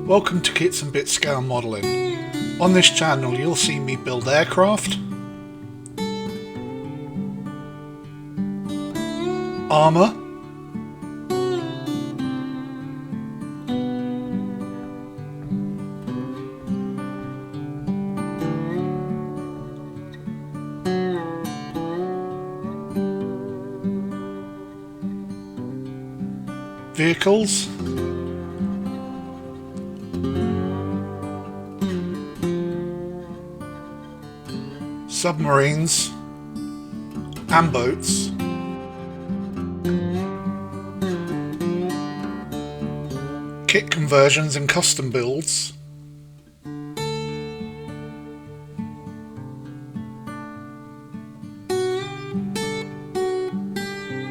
Welcome to Kits and Bits Scale Modelling. On this channel you'll see me build aircraft, armour, vehicles, submarines and boats, kit conversions and custom builds,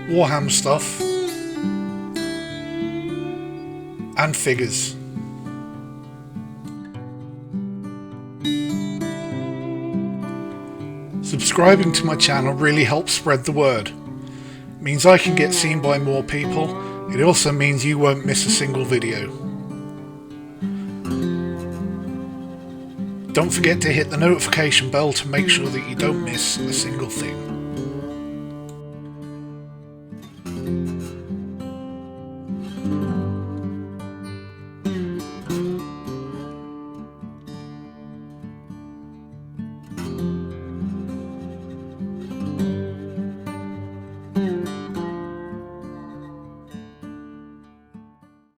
Warhammer stuff and figures. Subscribing to my channel really helps spread the word. It means I can get seen by more people. It also means you won't miss a single video. Don't forget to hit the notification bell to make sure that you don't miss a single thing.